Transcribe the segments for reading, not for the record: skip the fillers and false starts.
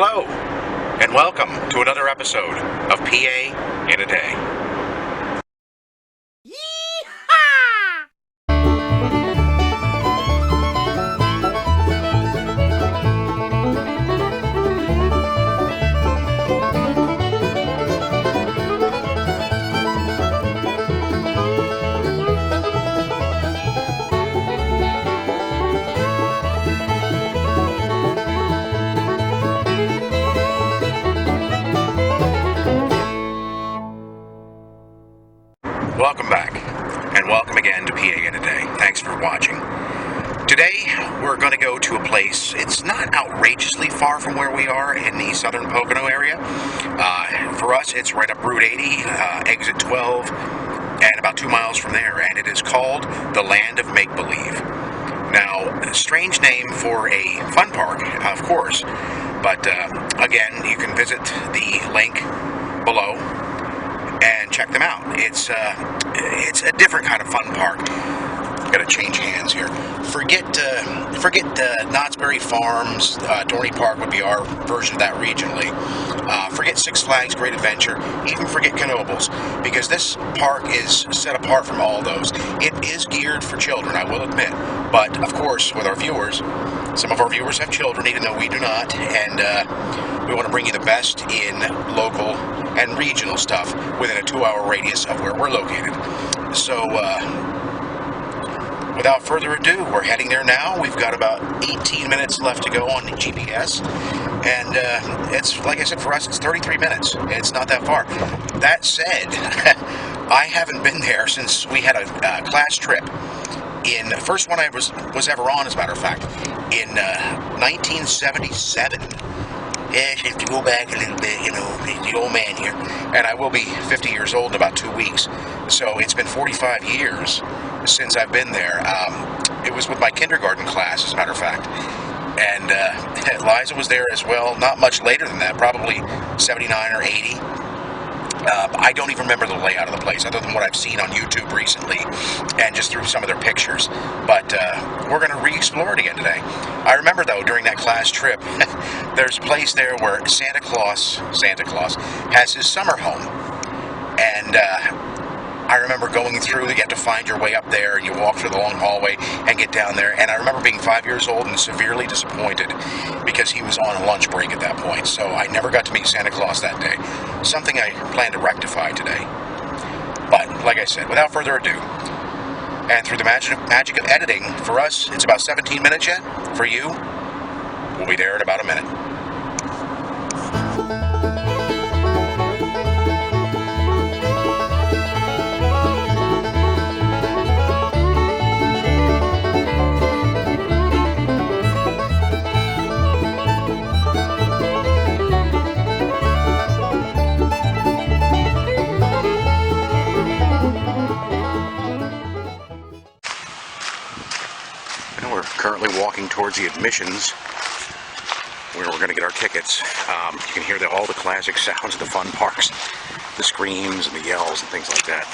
Hello, and welcome to another episode of PA in a Day. Welcome back, and welcome again to PA in a Day. Thanks for watching. Today, we're going to go to a place, it's not outrageously far from where we are in the southern Pocono area. For us, it's right up Route 80, exit 12, and about 2 miles from there, and it is called the Land of Make-Believe. Now, a strange name for a fun park, of course, but again, you can visit the link below and check them out. It's a different kind of fun park. Got to change hands here. Forget Knott's Berry Farms. Dorney Park would be our version of that regionally. Forget Six Flags Great Adventure. Even forget Knoebels, because this park is set apart from all those. It is geared for children, I will admit, but of course, with our viewers, some of our viewers have children, even though we do not, and we want to bring you the best in local and regional stuff within a 2-hour radius of where we're located. So, without further ado, we're heading there now. We've got about 18 minutes left to go on the GPS, and it's, like I said, for us, it's 33 minutes. It's not that far. That said, I haven't been there since we had a class trip. In the first one I was ever on, as a matter of fact, in 1977. Yeah, to go back a little bit, you know, the old man here. And I will be 50 years old in about 2 weeks. So it's been 45 years since I've been there. It was with my kindergarten class, as a matter of fact. And Liza was there as well, not much later than that, probably 79 or 80. I don't even remember the layout of the place, other than what I've seen on YouTube recently, and just through some of their pictures. But we're going to re-explore it again today. I remember, though, during that class trip, there's a place there where Santa Claus has his summer home. And I remember going through, you have to find your way up there, and you walk through the long hallway and get down there. And I remember being 5 years old and severely disappointed because he was on a lunch break at that point. So I never got to meet Santa Claus that day. Something I plan to rectify today. But, like I said, without further ado, and through the magic of editing, for us, it's about 17 minutes yet. For you, we'll be there in about a minute. Currently walking towards the admissions where we're going to get our tickets. You can hear all the classic sounds of the fun parks, the screams and the yells and things like that.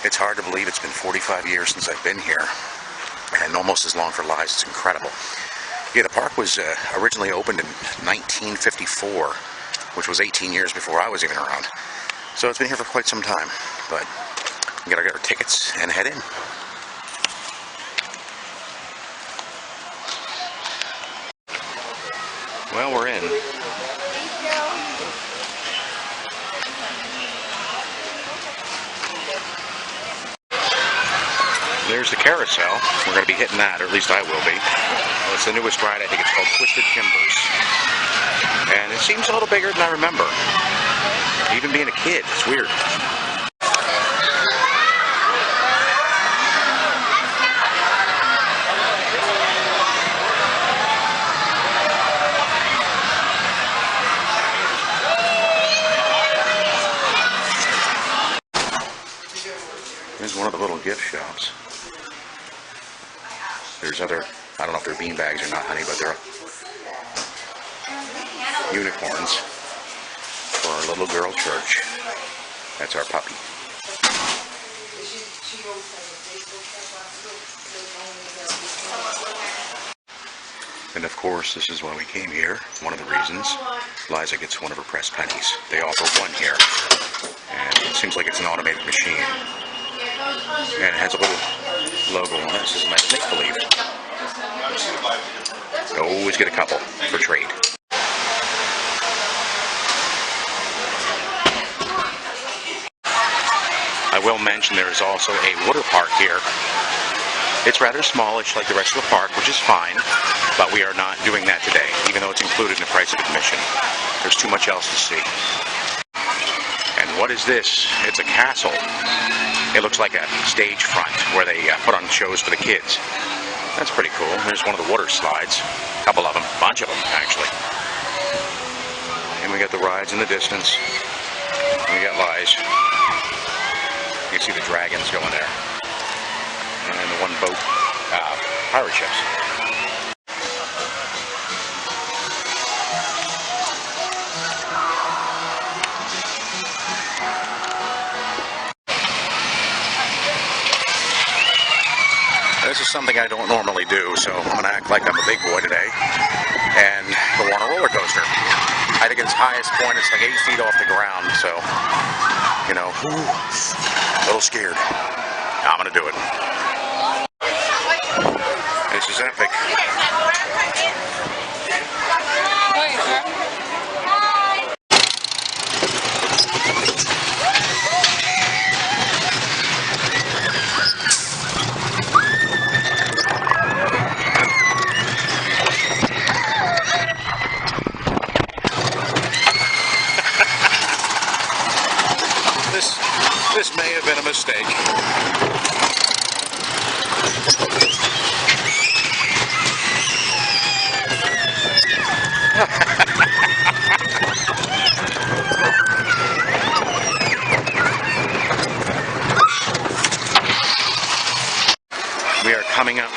It's hard to believe it's been 45 years since I've been here, and almost as long for Liza. It's incredible. Yeah, the park was originally opened in 1954, which was 18 years before I was even around. So it's been here for quite some time, but we got to get our tickets and head in. Well, we're in. There's the carousel. We're going to be hitting that, or at least I will be. Well, it's the newest ride. I think it's called Twisted Timbers. And it seems a little bigger than I remember. Even being a kid, it's weird. There's one of the little gift shops. There's other, I don't know if they're beanbags or not, honey, but they're unicorns for our little girl church. That's our puppy. And of course, this is why we came here. One of the reasons. Liza gets one of her pressed pennies. They offer one here. And it seems like it's an automated machine. And it has a little logo on it. This is make-believe. Always get a couple for trade. I will mention there is also a water park here. It's rather smallish like the rest of the park, which is fine, but we are not doing that today, even though it's included in the price of admission. There's too much else to see. And what is this? It's a castle. It looks like a stage front where they put on shows for the kids. That's pretty cool. There's one of the water slides. A couple of them. A bunch of them, actually. And we got the rides in the distance. And we got Liza. You can see the dragons going there. And the one boat, pirate ships. This is something I don't normally do, so I'm going to act like I'm a big boy today and go on a roller coaster. I think its highest point is like 8 feet off the ground, so, you know, a little scared. I'm going to do it. This is epic. This may have been a mistake. We are coming up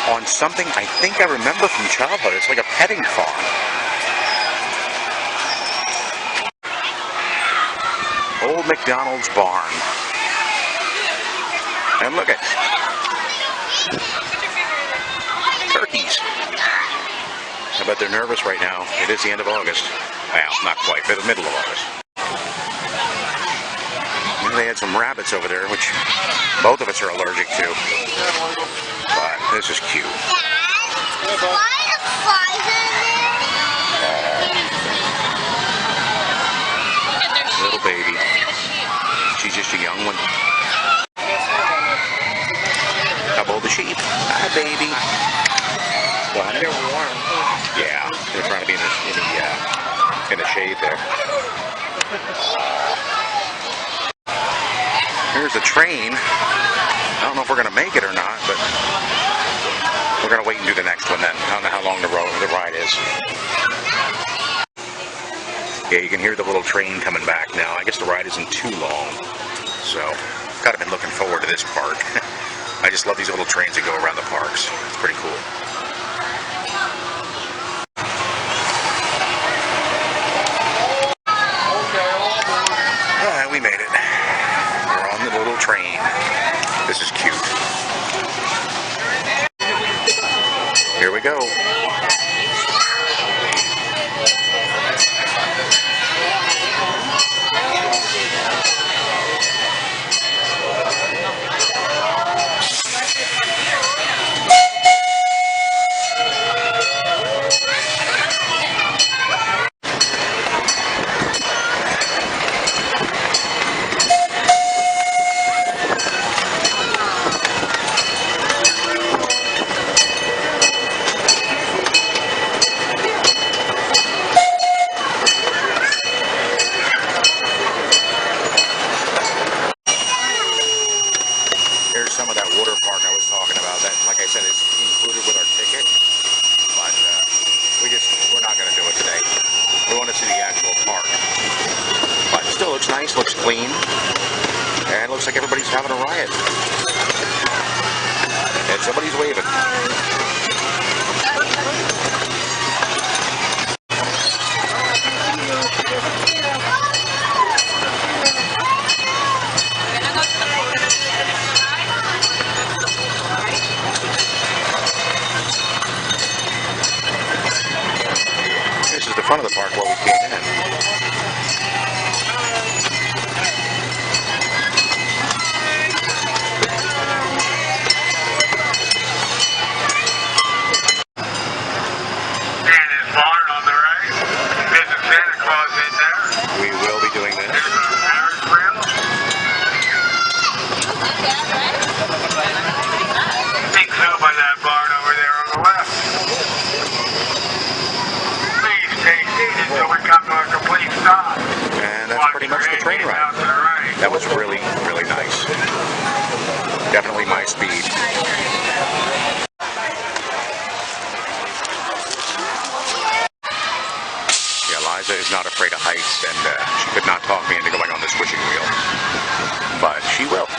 on something I think I remember from childhood. It's like a petting farm. Old McDonald's barn. And look at turkeys. I bet they're nervous right now. It is the end of August. Well, not quite, but the middle of August. And they had some rabbits over there, which both of us are allergic to. But this is cute. Little baby. She's just a young one. Couple of the sheep. Hi, baby. What? They're warm. Yeah, they're trying to be in the shade there. Here's the train. I don't know if we're going to make it or not, but we're going to wait and do the next one then. I don't know how long the ride is. Yeah, you can hear the little train coming back now. I guess the ride isn't too long, so kind of been looking forward to this part. I just love these little trains that go around the parks. It's pretty cool. Alright, we made it. We're on the little train. This is cute. Here we go. Some of that water park I was talking about. That, like I said, is included with our ticket, but we're not going to do it today. We want to see the actual park, but it still looks nice, looks clean, and it looks like everybody's having a riot, and somebody's waving. front of the park where we came in. And his barn on the right. There's a Santa Claus in there. We will be doing this. There's a Ferris wheel. Big zoo by that barn over there on the left. Please take seat until we come to a complete stop. And that's pretty much the train ride. That was really, really nice. Definitely my speed. Yeah, Liza is not afraid of heights, and she could not talk me into going on this wishing wheel. But she will.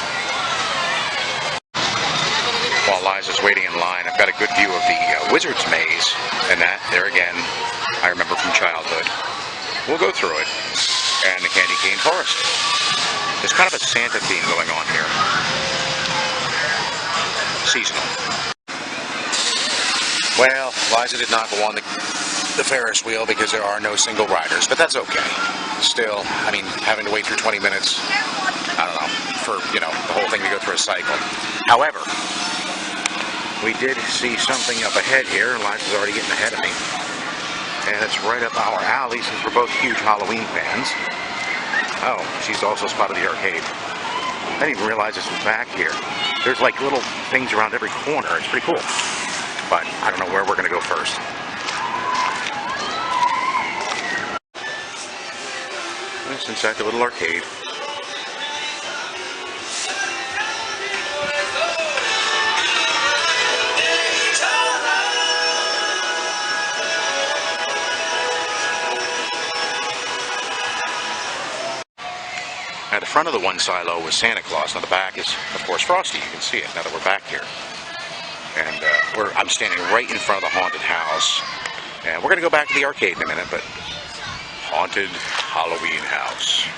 While Liza's waiting in line, I've got a good view of the Wizard's Maze, and that, there again, I remember from childhood. We'll go through it. And the Candy Cane Forest. There's kind of a Santa theme going on here. Seasonal. Well, Liza did not go on the Ferris wheel because there are no single riders, but that's okay. Still, I mean, having to wait through 20 minutes, I don't know, for, you know, the whole thing to go through a cycle. However, we did see something up ahead here. Liza's already getting ahead of me. And it's right up our alley since we're both huge Halloween fans. Oh, she's also spotted the arcade. I didn't even realize this was back here. There's like little things around every corner. It's pretty cool. But I don't know where we're going to go first. It's inside the little arcade. At the front of the one silo was Santa Claus. Now the back is, of course, Frosty. You can see it now that we're back here. And I'm standing right in front of the haunted house. And we're going to go back to the arcade in a minute, but haunted Halloween house.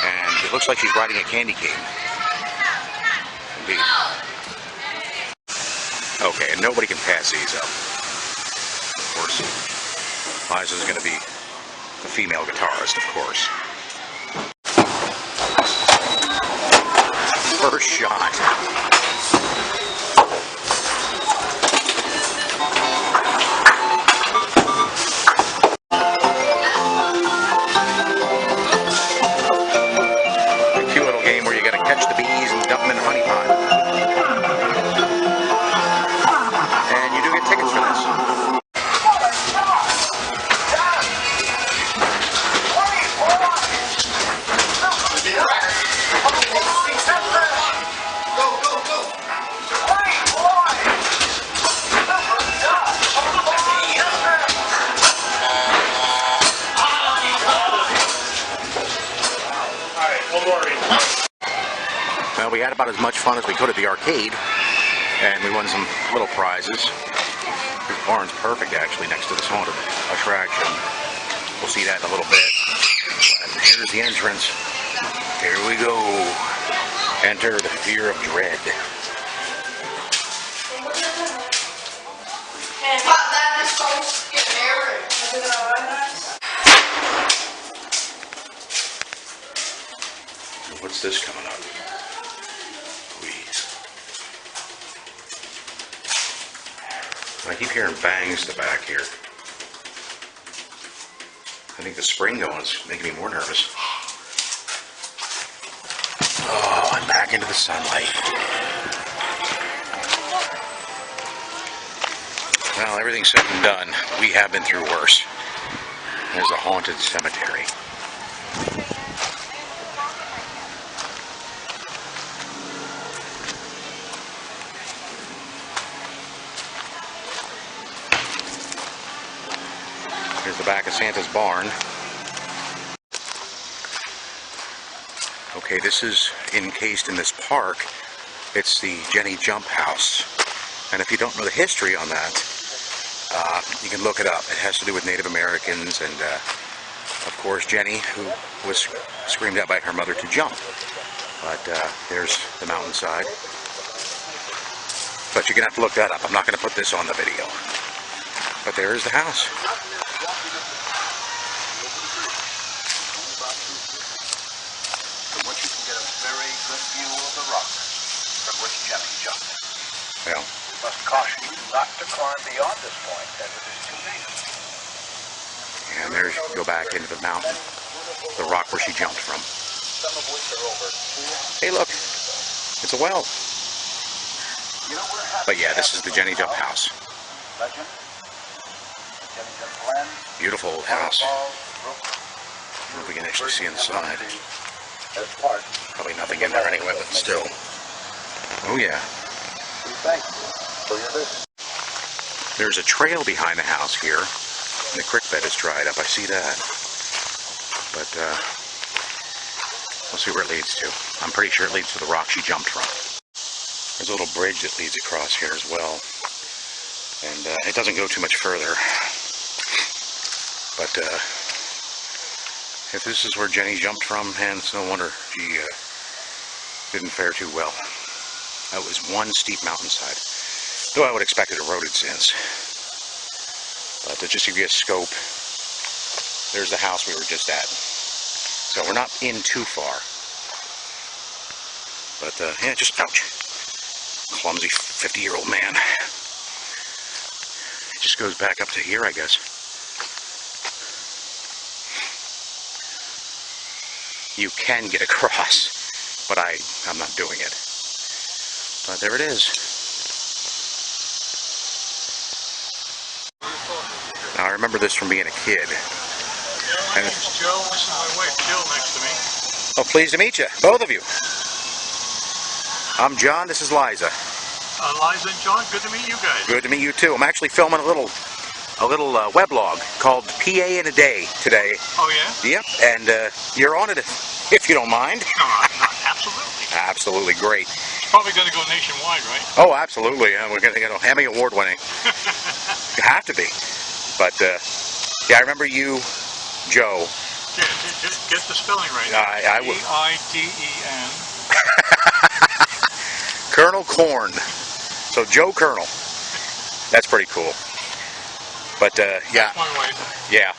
And it looks like she's riding a candy cane. Indeed. Okay, and nobody can pass these up. Of course, Liza's going to be a female guitarist, of course. First shot. A cute little game where you gotta catch the bees and dump them in a honey pot. And you do get tickets for this. Well, we had about as much fun as we could at the arcade, and we won some little prizes. This barn's perfect, actually, next to this haunted attraction. We'll see that in a little bit. And here's the entrance. Here we go. Enter the fear of dread. What's this coming up? Please. I keep hearing bangs to back here. I think the spring going is making me more nervous. Oh, I'm back into the sunlight. Well, everything's said and done. We have been through worse. There's a haunted cemetery. Here's the back of Santa's barn. Okay, this is encased in this park. It's the Jenny Jump House. And if you don't know the history on that, you can look it up. It has to do with Native Americans and, of course, Jenny, who was screamed at by her mother to jump. But there's the mountainside. But you're going to have to look that up. I'm not going to put this on the video. But there is the house. From which you can get a very good view of the rock from which Johnny jumped. Well, We must caution you not to climb beyond this point, as it is too dangerous. and there you go back into the mountain, the rock where she jumped from. Some of which are over 200. Hey, look, it's a well. You know, we're happy. But yeah, this is the Jenny Jump house. Legend. Jenny Jump Glen. Beautiful old house. Waterfalls, brooks, I don't know if we can actually see inside. as part. Probably nothing in there anyway, but still. Oh yeah. We thank you for your visit. There's a trail behind the house here, and the creek bed is dried up. I see that. But we'll see where it leads to. I'm pretty sure it leads to the rock she jumped from. There's a little bridge that leads across here as well, and it doesn't go too much further. But if this is where Jenny jumped from, and it's no wonder she didn't fare too well. That was one steep mountainside, though I would expect it eroded since. But to just give you a scope, there's the house we were just at. So we're not in too far. But yeah, just ouch. Clumsy 50-year-old man. It just goes back up to here, I guess. You can get across, but I'm not doing it. But there it is. Now I remember this from being a kid. My name is Joe. This is my wife, Jill, next to me. Oh, pleased to meet you, both of you. I'm John, this is Liza. Liza and John, good to meet you guys. Good to meet you too. I'm actually filming a little weblog called PA in a Day today. Oh, yeah? Yep, and you're on it if you don't mind. No, absolutely. Absolutely great. It's probably going to go nationwide, right? Oh, absolutely. We're going to get Emmy Award winning. You have to be. But yeah, I remember you, Joe. Yeah, get the spelling right. I will. Eiden. Colonel Corn. So Joe Colonel. That's pretty cool. But yeah. That's my wife. Yeah.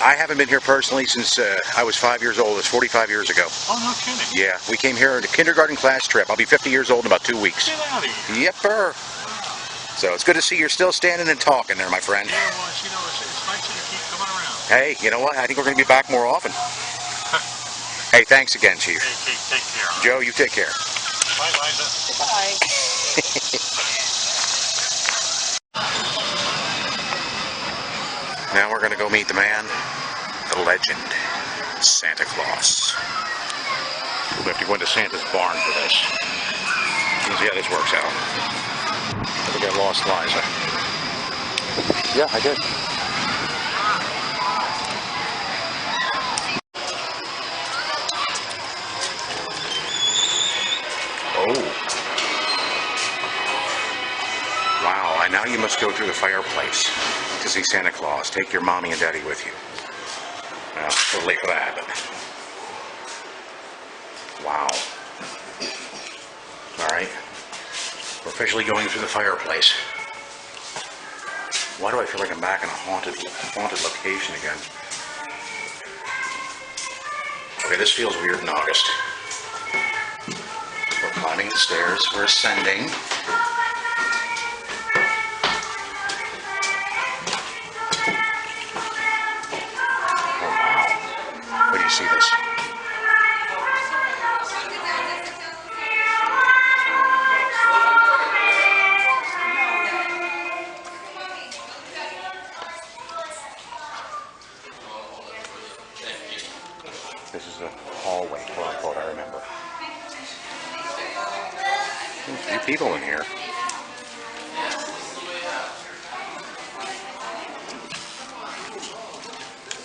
I haven't been here personally since I was 5 years old. It was 45 years ago. Oh, no kidding. Yeah, we came here on a kindergarten class trip. I'll be 50 years old in about 2 weeks. Get out of here. Yepper. So it's good to see you're still standing and talking there, my friend. Yeah, well, it's nice that you keep coming around. Hey, you know what? I think we're going to be back more often. Hey, thanks again, Chief. Hey, take care. Joe, you take care. Bye, Liza. Bye. Now we're going to go meet the man, the legend, Santa Claus. We'll have to go into Santa's barn for this. Let's see how this works out. I think I lost Liza. Yeah, I did. Oh. Wow, and now you must go through the fireplace to see Santa Claus. Take your mommy and daddy with you. Well, it's a little late for that, but... Wow. Alright. We're officially going through the fireplace. Why do I feel like I'm back in a haunted location again? Okay, this feels weird in August. We're climbing the stairs. We're ascending. Oh, wow. Where do you see this? This is a hallway, quote unquote, I remember. There's a few people in here.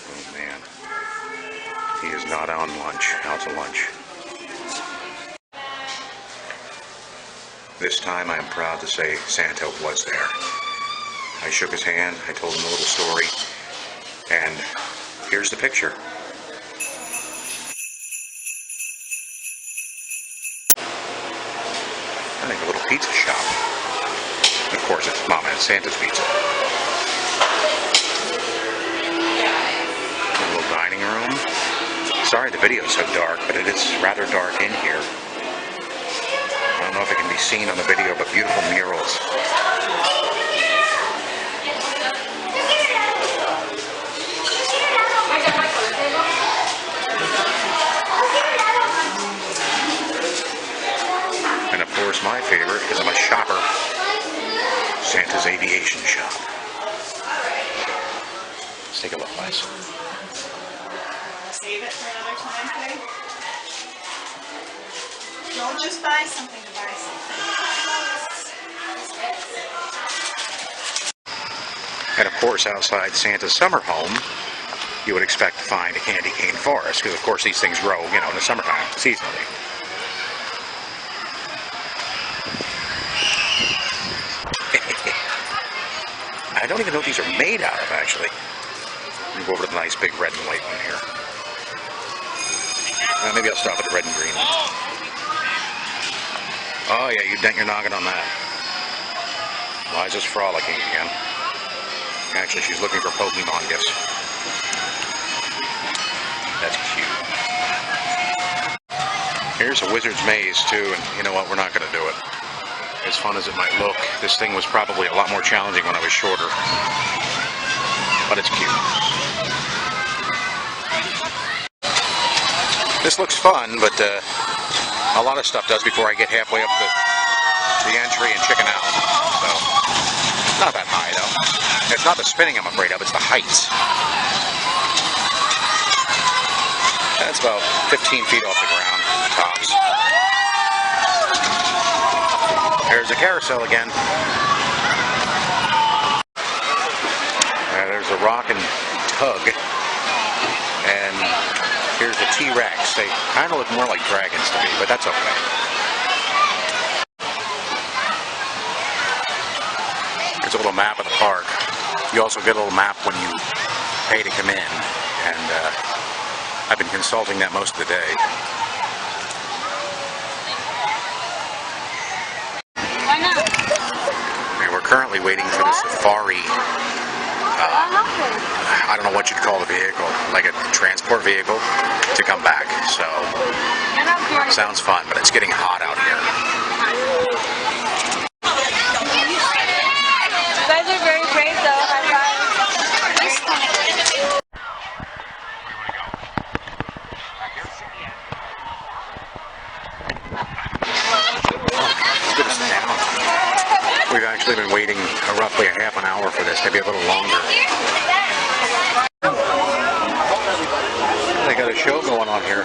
Oh man. He is not on lunch, out to lunch. This time I am proud to say Santa was there. I shook his hand, I told him a little story, and here's the picture. I think a little pizza shop. Of course, it's Mama and Santa's Pizza. video is so dark, but it is rather dark in here. I don't know if it can be seen on the video, but beautiful murals. And of course, my favorite, because I'm a shopper, Santa's Aviation Shop. Let's take a look, guys. Save it for another time today. Don't just buy something to buy something. And of course, outside Santa's summer home, you would expect to find a candy cane forest, because of course these things grow, you know, in the summertime, seasonally. I don't even know what these are made out of, actually. Let me go over to the nice big red and white one here. Maybe I'll stop at the red and green one. Oh yeah, you dent your noggin on that. Liza's frolicking again. Actually, she's looking for Pokemon gifts. That's cute. Here's a wizard's maze too, and you know what? We're not going to do it. As fun as it might look, this thing was probably a lot more challenging when I was shorter. But it's cute. This looks fun, but a lot of stuff does before I get halfway up the entry and chicken out. So, not that high though. It's not the spinning I'm afraid of, it's the heights. That's about 15 feet off the ground, tops. There's the carousel again. There's a rock and tug. And here's the T-Rex. They kind of look more like dragons to me, but that's okay. Here's a little map of the park. You also get a little map when you pay to come in. And I've been consulting that most of the day. Currently waiting for the safari, I don't know what you'd call the vehicle, like a transport vehicle, to come back. So, sounds fun, but it's getting hot out here. You guys are very brave though, high five. Look at us down. We've actually been waiting roughly a half an hour for this, maybe a little longer. They got a show going on here.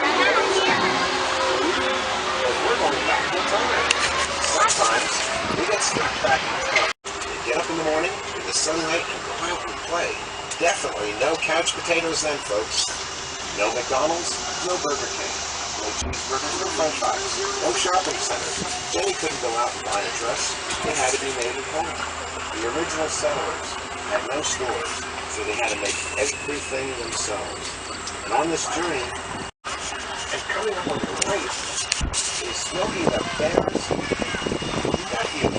Sometimes we get stuck back in time. Get up in the morning in the sunlight and go out and play. Definitely no couch potatoes then, folks. No McDonald's, no Burger King. No cheeseburgers, no french fries. No shopping centers. Jenny couldn't go out and buy a dress. It had to be made at home. The original settlers had no stores, so they had to make everything themselves. And on this journey, and coming up on the right, is Smokey the Bear's nephew,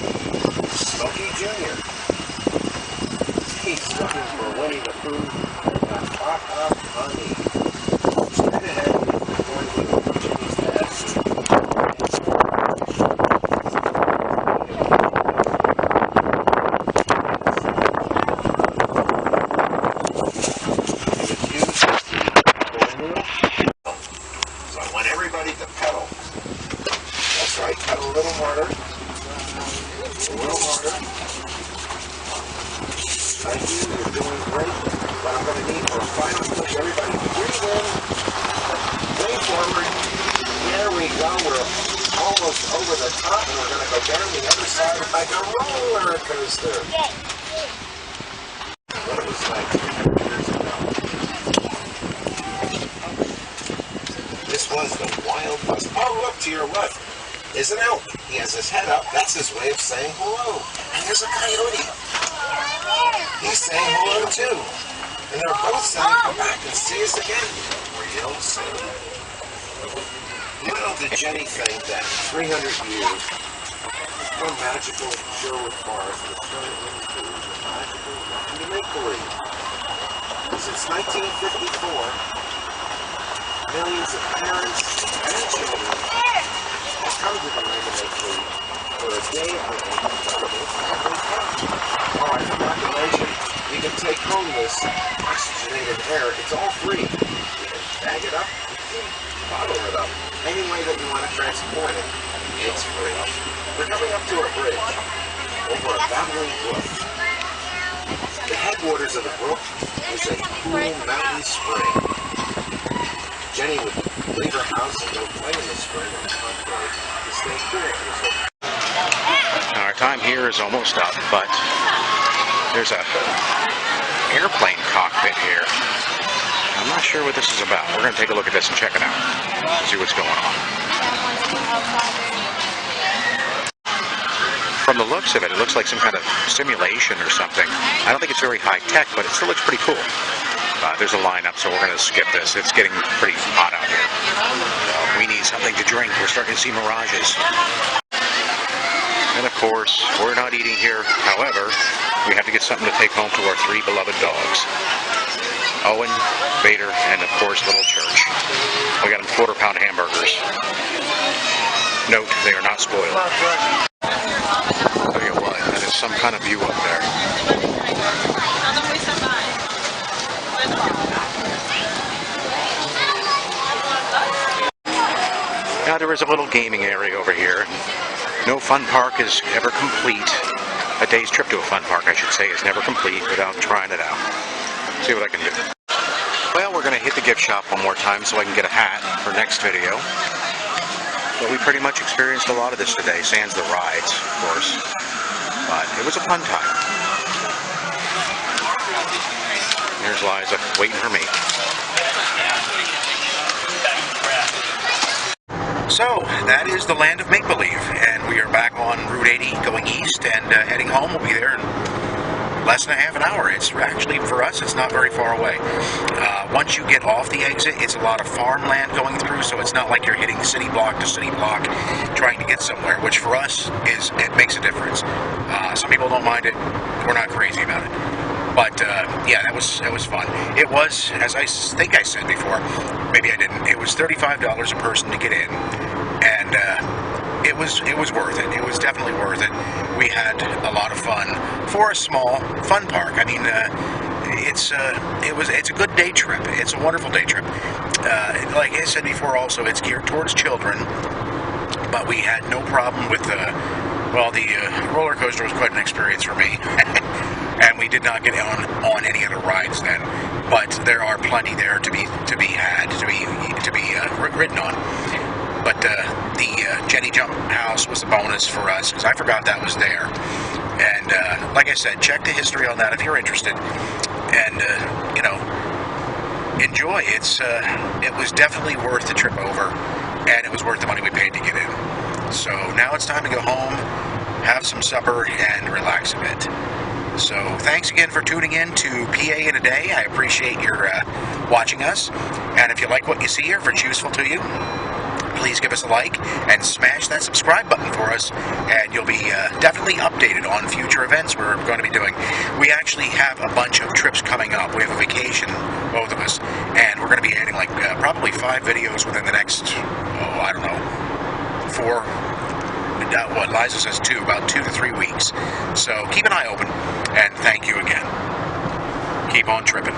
Smokey Jr. He's looking for Winnie the Pooh and the Hot Honey. Straight ahead, we're going to Jenny's dad's is an elk. He has his head up. That's his way of saying hello. And there's a coyote. He's saying hello too. And they're both saying, come back and see us again. Real soon. Little did Jenny think that 300 years, one magical Sherwood Forest would turn into the magical land of make-believe. Since 1954, millions of parents and children that come to the Lemonade Fleet for a day of incredible family fun. Oh, I forgot to mention, you can take home this oxygenated air. It's all free. You can bag it up, you can bottle it up. Any way that you want to transport it, it's free. We're coming up to a bridge over a babbling brook. The headwaters of the brook is a cool mountain spring. Jenny would leave her house and go play in the spring on the front road to stay cool. Our time here is almost up, but there's a airplane cockpit here. I'm not sure what this is about. We're going to take a look at this and check it out. See what's going on. From the looks of it, it looks like some kind of simulation or something. I don't think it's very high tech, but it still looks pretty cool. There's a lineup, so we're going to skip this. It's getting pretty hot out here. We need something to drink. We're starting to see mirages. And of course, we're not eating here. However, we have to get something to take home to our three beloved dogs. Owen, Vader, and of course, Little Church. We got them quarter-pound hamburgers. Note, they are not spoiled. Tell you what, that is some kind of view up there. Now there is a little gaming area over here. No fun park is ever complete. A day's trip to a fun park, I should say, is never complete without trying it out. See what I can do. Well, we're going to hit the gift shop one more time so I can get a hat for next video. But we pretty much experienced a lot of this today, sans the rides, of course. But it was a fun time. Here's Liza, waiting for me. So, that is the land of make-believe, and we are back on Route 80 going east, and heading home. We'll be there in less than a half an hour. It's actually, for us, it's not very far away. Once you get off the exit, it's a lot of farmland going through, so it's not like you're hitting city block to city block trying to get somewhere, which for us, it makes a difference. Some people don't mind it. We're not crazy about it. But, yeah, that was fun. It was, as I think I said before, maybe I didn't, it was $35 a person to get in, and it was worth it. It was definitely worth it. We had a lot of fun for a small fun park. I mean, it's a good day trip. It's a wonderful day trip. Like I said before also, it's geared towards children, but we had no problem with the roller coaster was quite an experience for me. And we did not get on any of the rides then, but there are plenty there to be ridden on. But the Jenny Jump House was a bonus for us because I forgot that was there. And like I said, check the history on that if you're interested, and enjoy. It was definitely worth the trip over, and it was worth the money we paid to get in. So now it's time to go home, have some supper, and relax a bit. So thanks again for tuning in to PA in a Day. I appreciate your watching us. And if you like what you see here, if it's useful to you, please give us a like and smash that subscribe button for us. And you'll be definitely updated on future events we're going to be doing. We actually have a bunch of trips coming up. We have a vacation, both of us. And we're going to be adding like probably 5 videos within the next, 4. What Liza says 2, about 2 to 3 weeks. So keep an eye open, and thank you again. Keep on tripping.